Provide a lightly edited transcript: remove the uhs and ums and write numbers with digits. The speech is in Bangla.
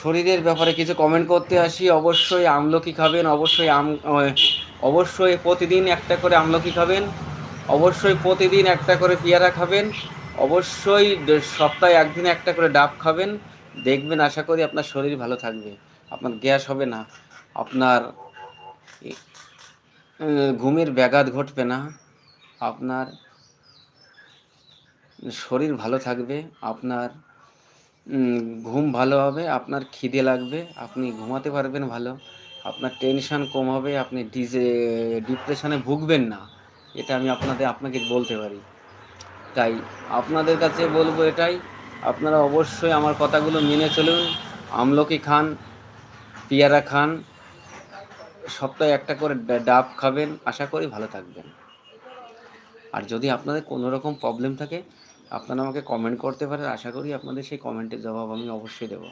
শরীরের ব্যাপারে কিছু কমেন্ট করতে আসি। অবশ্যই আমলকি খাবেন, অবশ্যই প্রতিদিন একটা করে আমলকি খাবেন, অবশ্যই প্রতিদিন একটা করে পেয়ারা খাবেন, অবশ্যই সপ্তাহে একদিন একটা করে ডাব খাবেন। দেখবেন আশা করি আপনার শরীর ভালো থাকবে, আপনার গ্যাস হবে না, আপনার ঘুমের ব্যাঘাত ঘটবে না, আপনার শরীর ভালো থাকবে, আপনার ঘুম ভালো হবে, আপনার খিদে লাগবে, আপনি ঘুমাতে পারবেন ভালো, আপনার টেনশন কম হবে, আপনি ডিপ্রেশনে ভুগবেন না। এটা আমি আপনাকে বলতে পারি। তাই আপনাদের কাছে বলবো এটাই, আপনারা অবশ্যই আমার কথাগুলো মেনে চলুন। আমলকি খান, পেয়ারা খান, সপ্তাহে একটা করে ডাব খাবেন, আশা করি ভালো থাকবেন। আর যদি আপনাদের কোনো রকম প্রবলেম থাকে আপনারা আমাকে কমেন্ট করতে পারেন, আশা করি আপনাদের সেই কমেন্টের জবাব আমি অবশ্যই দেবো।